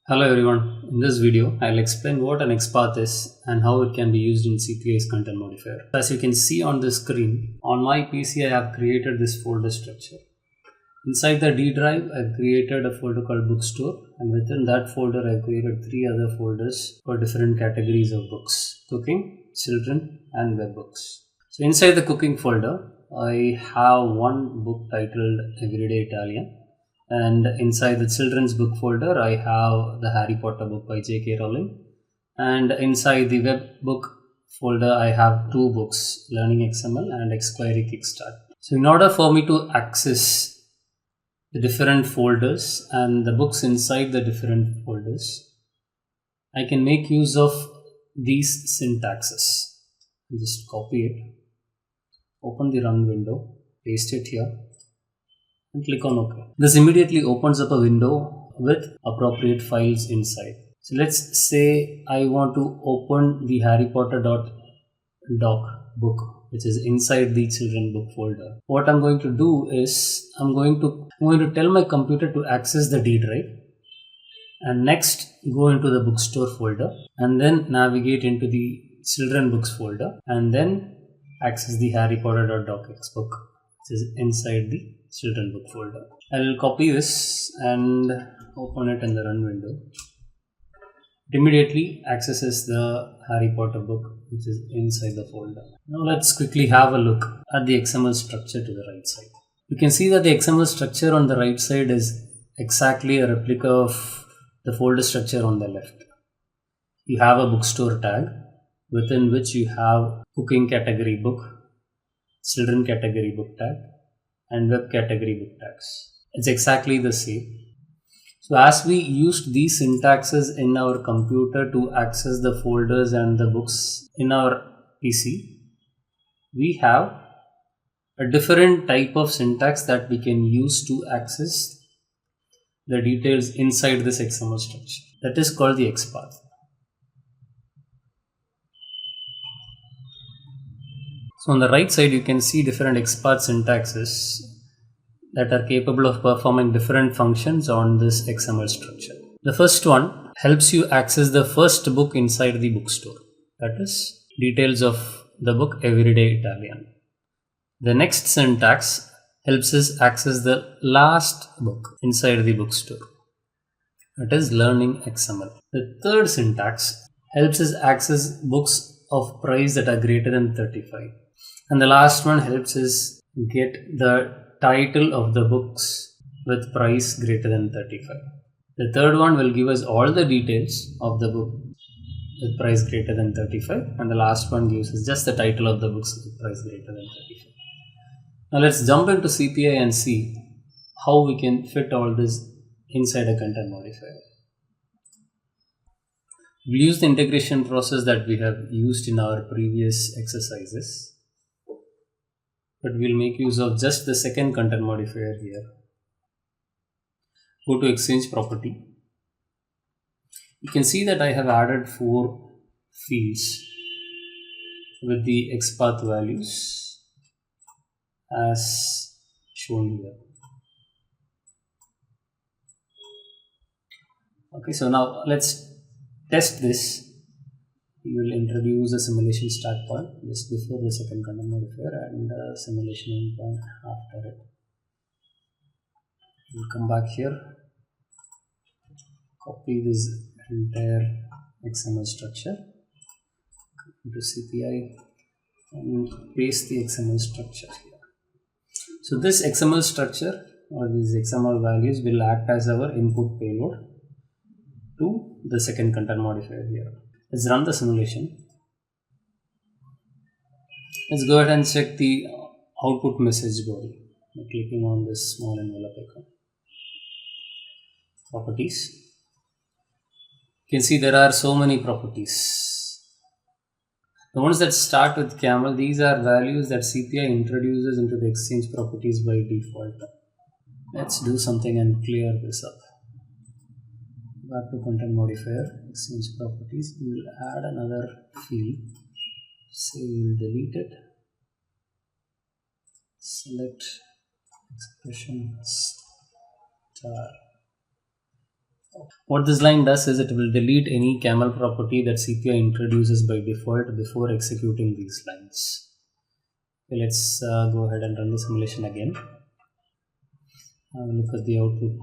Hello everyone, in this video I'll explain what an Xpath is and how it can be used in CPI's content modifier. As you can see on the screen, on my PC I have created this folder structure. Inside the D drive I've created a folder called bookstore, and within that folder I've created 3 other folders for different categories of books: cooking, children and webbooks. So inside the cooking folder I have one book titled Everyday Italian. And inside the children's book folder, I have the Harry Potter book by J.K. Rowling. And inside the web book folder, I have 2 books, Learning XML and Xquery Kickstart. So in order for me to access the different folders and the books inside the different folders, I can make use of these syntaxes. Just copy it, open the run window, paste it here, and click on OK. This immediately opens up a window with appropriate files inside. So let's say I want to open the Harry Potter doc book, which is inside the children book folder. What I'm going to do is I'm going to tell my computer to access the D drive, and next go into the bookstore folder and then navigate into the children books folder and then access the Harry Potter.docx book, which is inside the children book folder. I will copy this and open it in the run window. It immediately accesses the Harry Potter book, which is inside the folder. Now let's quickly have a look at the XML structure to the right side. You can see that the XML structure on the right side is exactly a replica of the folder structure on the left. You have a bookstore tag within which you have cooking category book, children category book tag, and web category book tags. It's exactly the same. So as we used these syntaxes in our computer to access the folders and the books in our PC, we have a different type of syntax that we can use to access the details inside this XML structure. That is called the Xpath. So on the right side you can see different Xpath syntaxes that are capable of performing different functions on this XML structure. The first one helps you access the first book inside the bookstore, that is details of the book Everyday Italian. The next syntax helps us access the last book inside the bookstore, that is Learning XML. The third syntax helps us access books of price that are greater than 35. And the last one helps us get the title of the books with price greater than 35. The third one will give us all the details of the book with price greater than 35, and the last one gives us just the title of the books with price greater than 35. Now let's jump into CPI and see how we can fit all this inside a content modifier. We'll use the integration process that we have used in our previous exercises, but we'll make use of just the second content modifier here. Go to Exchange property. You can see that I have added 4 fields with the Xpath values as shown here. Okay, so now let's test this. We will introduce a simulation start point just before the second content modifier and a simulation endpoint after it. We'll come back here, copy this entire XML structure, come to CPI and paste the XML structure here. So this XML structure or these XML values will act as our input payload to the second content modifier here. Let's run the simulation. Let's go ahead and check the output message body by clicking on this small envelope icon. Properties. You can see there are so many properties. The ones that start with camel, these are values that CPI introduces into the Exchange properties by default. Let's do something and clear this up. Back to content modifier, Exchange properties. We will add another field. Say we will delete it. Select expression star. What this line does is it will delete any camel property that CPI introduces by default before executing these lines. Okay, let's go ahead and run the simulation again. Look at the output.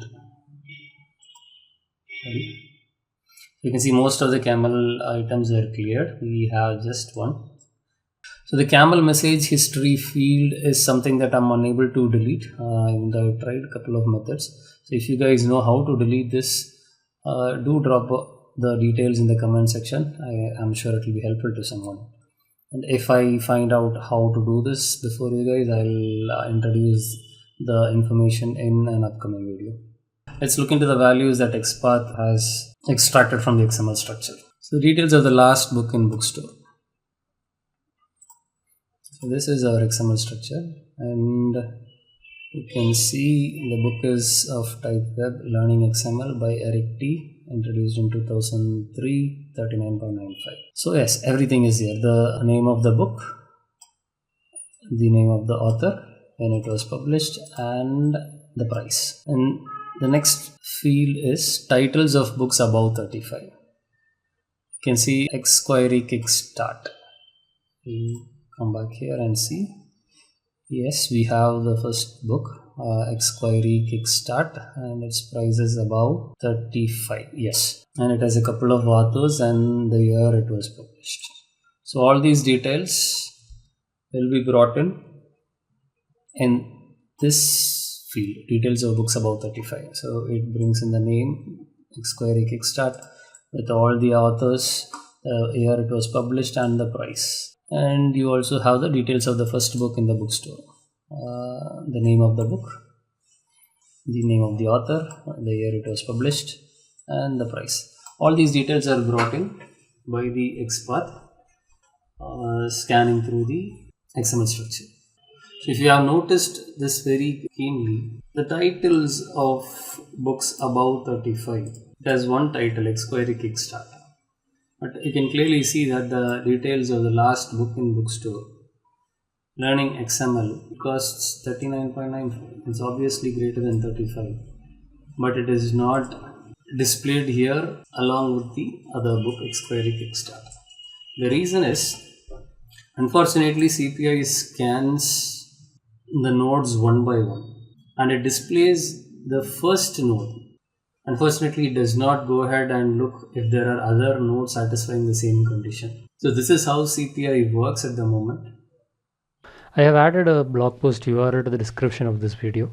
You can see most of the camel items are cleared. We have just one. So the camel message history field is something that I'm unable to delete. Even though I've tried a couple of methods. So if you guys know how to delete this, do drop the details in the comment section. I'm sure it will be helpful to someone. And if I find out how to do this before you guys, I'll introduce the information in an upcoming video. Let's look into the values that Xpath has extracted from the XML structure. So details of the last book in bookstore. So this is our XML structure, and you can see the book is of type Web Learning XML by Eric T, introduced in 2003, 39.95. So yes, everything is here. The name of the book, the name of the author, when it was published, and the price. And the next field is titles of books above 35. You can see X query kickstart. Come back here and see. Yes, we have the first book, X query kickstart, and its price is above 35. Yes, and it has a couple of authors and the year it was published. So all these details will be brought in this field, details of books above 35. So it brings in the name, X query kickstart, with all the authors, year it was published, and the price. And you also have the details of the first book in the bookstore, the name of the book, the name of the author, the year it was published, and the price. All these details are brought in by the Xpath, scanning through the XML structure. So if you have noticed this very keenly, the titles of books above 35, it has one title, X query kickstart. But you can clearly see that the details of the last book in bookstore, Learning XML, costs 39.95. It's obviously greater than 35, but it is not displayed here along with the other book, X query kickstart. The reason is, unfortunately, CPI scans the nodes one by one, and it displays the first node. Unfortunately, it does not go ahead and look if there are other nodes satisfying the same condition. So this is how CPI works at the moment. I have added a blog post URL to the description of this video.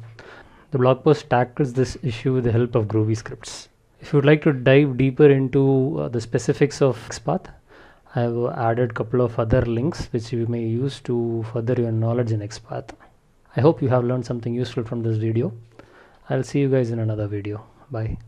The blog post tackles this issue with the help of Groovy scripts. If you would like to dive deeper into the specifics of Xpath, I have added a couple of other links which you may use to further your knowledge in Xpath. I hope you have learned something useful from this video. I'll see you guys in another video. Bye.